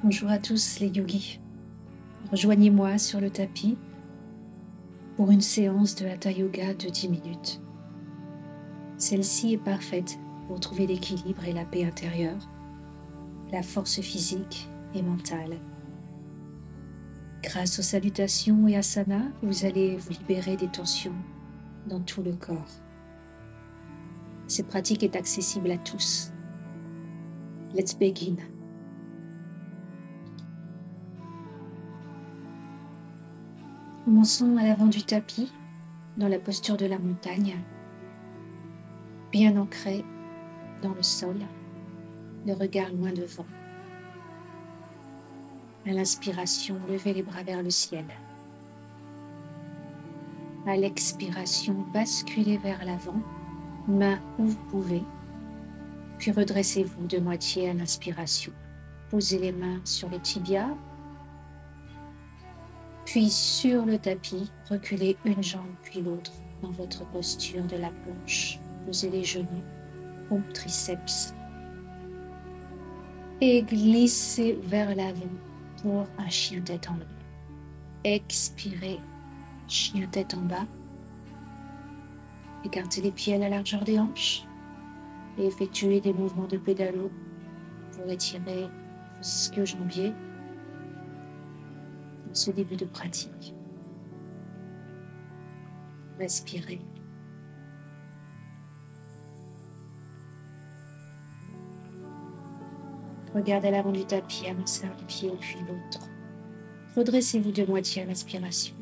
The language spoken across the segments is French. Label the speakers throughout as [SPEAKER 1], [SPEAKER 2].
[SPEAKER 1] Bonjour à tous les yogis. Rejoignez-moi sur le tapis pour une séance de Hatha Yoga de 10 minutes. Celle-ci est parfaite pour trouver l'équilibre et la paix intérieure, la force physique et mentale. Grâce aux salutations et asanas, vous allez vous libérer des tensions dans tout le corps. Cette pratique est accessible à tous. Let's begin. Commençons à l'avant du tapis, dans la posture de la montagne, bien ancré dans le sol, le regard loin devant. À l'inspiration, levez les bras vers le ciel. À l'expiration, basculez vers l'avant, main où vous pouvez, puis redressez-vous de moitié à l'inspiration. Posez les mains sur les tibias, puis sur le tapis, reculez une jambe puis l'autre dans votre posture de la planche. Posez les genoux, pompe triceps et glissez vers l'avant pour un chien tête en haut. Expirez, chien tête en bas. Écartez les pieds à la largeur des hanches et effectuez des mouvements de pédalo pour étirer vos ischio-jambiers dans ce début de pratique. Respirez. Regardez à l'avant du tapis, avancez un pied puis l'autre. Redressez-vous de moitié à l'inspiration.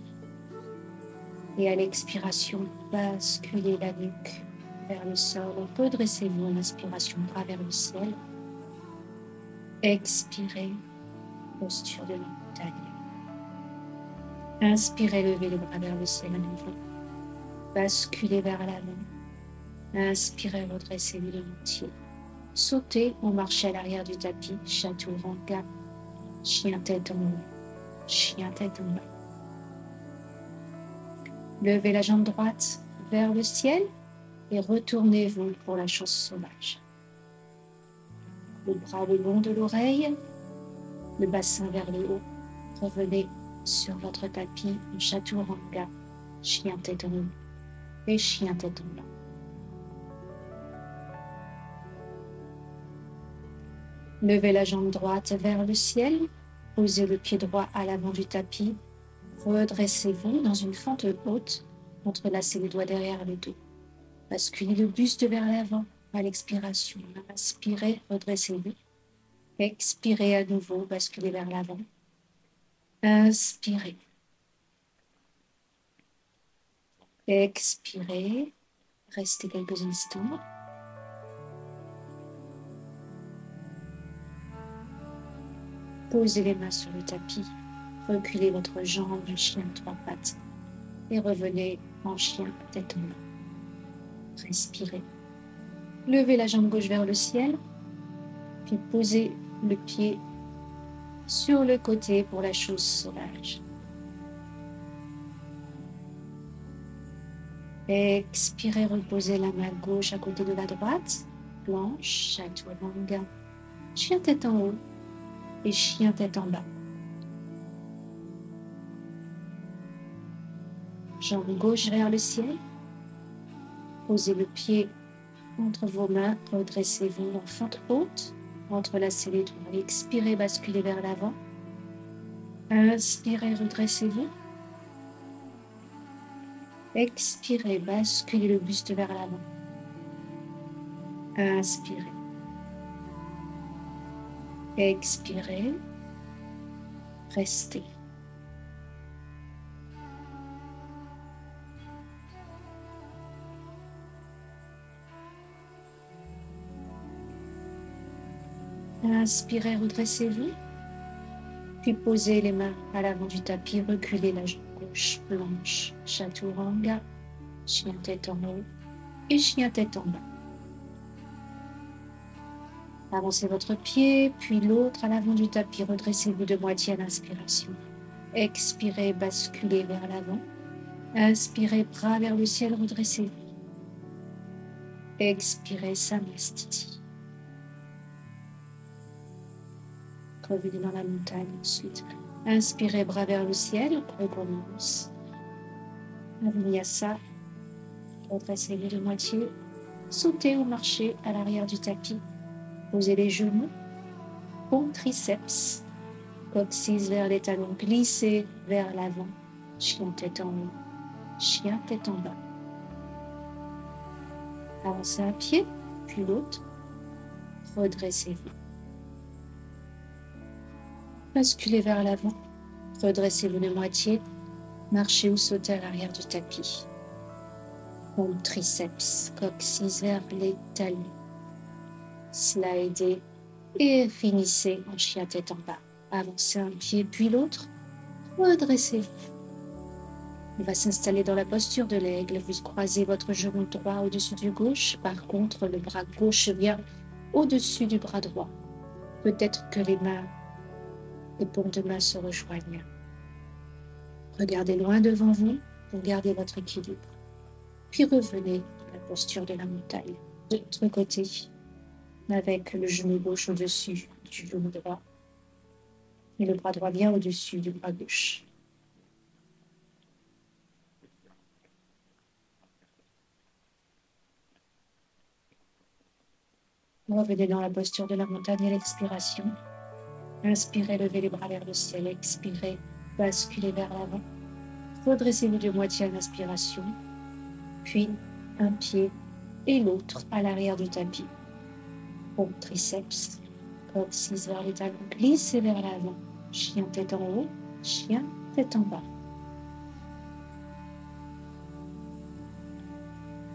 [SPEAKER 1] Et à l'expiration, basculez la nuque vers le sol. Redressez-vous à l'inspiration, bras vers le ciel. Expirez, posture de la montagne. Inspirez, levez les bras vers le ciel à nouveau. Basculez vers l'avant. Inspirez, redressez-vous de moitié. Sautez ou marchez à l'arrière du tapis, chaturanga, chien tête en haut, chien tête en bas. Levez la jambe droite vers le ciel et retournez-vous pour la chance sauvage. Le bras le long de l'oreille, le bassin vers le haut. Revenez sur votre tapis en chaturanga, chien tête en haut et chien tête en bas. Levez la jambe droite vers le ciel, posez le pied droit à l'avant du tapis, redressez-vous dans une fente haute, entrelacez les doigts derrière le dos. Basculez le buste vers l'avant à l'expiration. Inspirez, redressez-vous. Expirez à nouveau, basculez vers l'avant. Inspirez. Expirez. Restez quelques instants. Posez les mains sur le tapis. Reculez votre jambe en chien à trois pattes et revenez en chien tête en bas. Respirez. Levez la jambe gauche vers le ciel, puis posez le pied sur le côté pour la chose sauvage. Expirez, reposez la main gauche à côté de la droite, planche, chaturanga, chien tête en haut et chien tête en bas. Jambe gauche vers le ciel, posez le pied entre vos mains, redressez-vous en fente haute, entrelacez les doigts, expirez, basculez vers l'avant. Inspirez, redressez-vous. Expirez, basculez le buste vers l'avant. Inspirez. Expirez. Restez. Inspirez, redressez-vous. Puis posez les mains à l'avant du tapis, reculez la jambe gauche, planche, chaturanga, chien tête en haut et chien tête en bas. Avancez votre pied, puis l'autre à l'avant du tapis, redressez-vous de moitié à l'inspiration. Expirez, basculez vers l'avant. Inspirez, bras vers le ciel, redressez-vous. Expirez, Samastiti. Revenez dans la montagne ensuite. Inspirez, bras vers le ciel. Recommence. Vinyasa. Redressez-vous de moitié. Sautez ou marchez à l'arrière du tapis. Posez les genoux. Paumes triceps. Coccyx vers les talons. Glissez vers l'avant. Chien tête en haut. Chien tête en bas. Avancez un pied, puis l'autre. Redressez-vous. Basculez vers l'avant. Redressez-vous de moitié. Marchez ou sautez à l'arrière du tapis. Paumes triceps. Coccyx vers les talons. Slidez et finissez en chien tête en bas. Avancez un pied, puis l'autre. Redressez-vous. On va s'installer dans la posture de l'aigle. Vous croisez votre genou droit au-dessus du gauche. Par contre, le bras gauche vient au-dessus du bras droit. Peut-être que les paumes de main se rejoignent. Regardez loin devant vous pour garder votre équilibre. Puis revenez à la posture de la montagne. De l'autre côté, avec le genou gauche au-dessus du genou droit. Et le bras droit vient au-dessus du bras gauche. Revenez dans la posture de la montagne à l'expiration. Inspirez, levez les bras vers le ciel. Expirez, basculez vers l'avant. Redressez-vous de moitié à l'inspiration. Puis un pied et l'autre à l'arrière du tapis. Paumes triceps. Coccyx vers les talons. Glissez vers l'avant. Chien tête en haut. Chien tête en bas.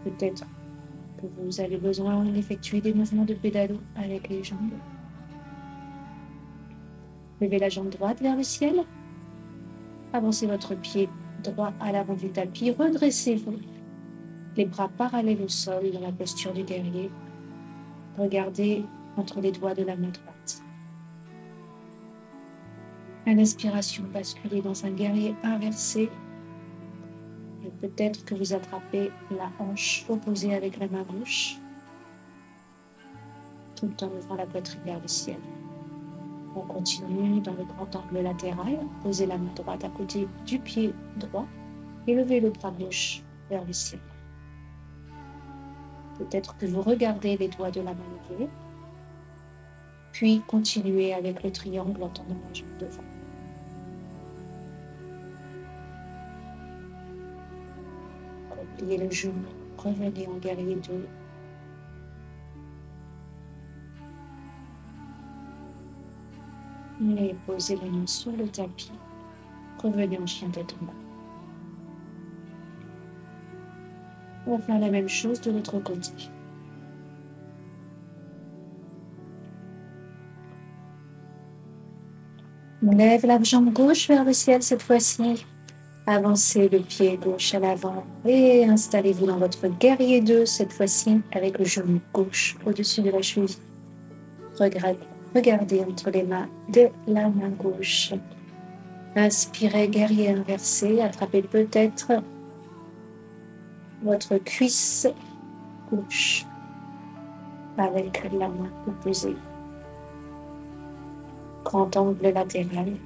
[SPEAKER 1] Peut-être que vous avez besoin d'effectuer des mouvements de pédalo avec les jambes. Levez la jambe droite vers le ciel. Avancez votre pied droit à l'avant du tapis. Redressez-vous. Les bras parallèles au sol dans la posture du guerrier. Regardez entre les doigts de la main droite. À l'inspiration, basculez dans un guerrier inversé. Et peut-être que vous attrapez la hanche opposée avec la main gauche, tout en ouvrant la poitrine vers le ciel. On continue dans le grand angle latéral. Posez la main droite à côté du pied droit et levez le bras gauche vers le ciel. Peut-être que vous regardez les doigts de la main levée, puis continuez avec le triangle en tendant la jambe devant. Pliez le genou, revenez en guerrier 2. Et posez les mains sur le tapis. Revenez en chien tête en bas. On va faire la même chose de l'autre côté. On lève la jambe gauche vers le ciel cette fois-ci. Avancez le pied gauche à l'avant et installez-vous dans votre guerrier 2, cette fois-ci avec le genou gauche au-dessus de la cheville. Regardez entre les mains de la main gauche. Inspirez, guerrier inversé. Attrapez peut-être votre cuisse gauche avec la main opposée. Grand angle latéral.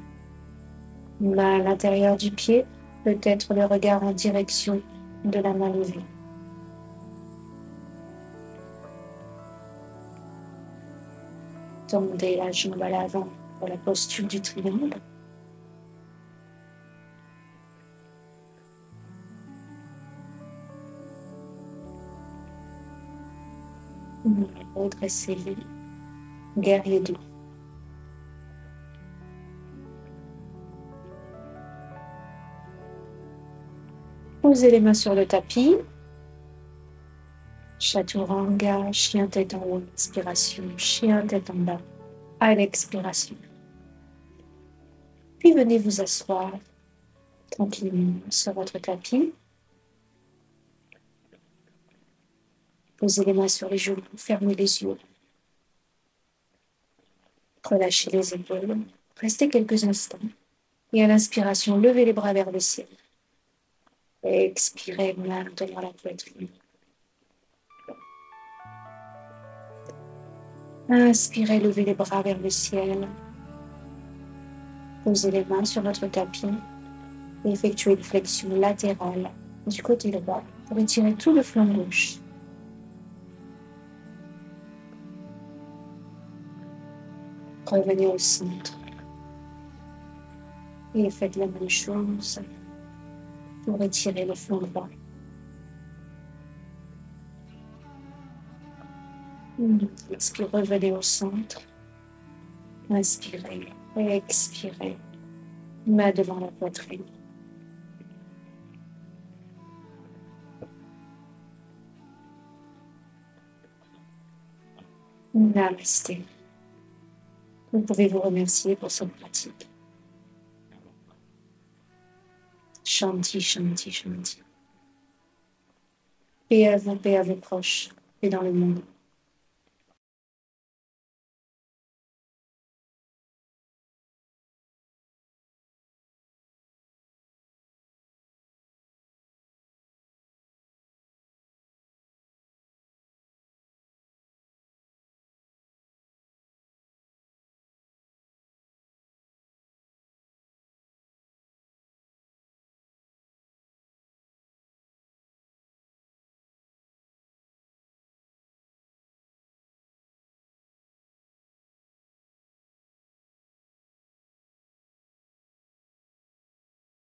[SPEAKER 1] Main à l'intérieur du pied. Peut-être le regard en direction de la main levée. Tendez la jambe à l'avant pour la posture du triangle. Redressez-vous. Guerrier 2. Posez les mains sur le tapis. Chaturanga, chien tête en haut, inspiration, chien tête en bas, à l'expiration. Puis venez vous asseoir tranquillement sur votre tapis. Posez les mains sur les genoux, fermez les yeux. Relâchez les épaules. Restez quelques instants. Et à l'inspiration, levez les bras vers le ciel. Expirez, main devant la poitrine. Inspirez, levez les bras vers le ciel. Posez les mains sur votre tapis et effectuez une flexion latérale du côté droit pour étirer tout le flanc gauche. Revenez au centre et faites la même chose pour étirer le flanc droit. Expirez, revenez au centre. Inspirez et expirez. Main devant la poitrine. Namasté. Vous pouvez vous remercier pour cette pratique. Shanti, shanti, shanti. Paix à vous proches et dans le monde.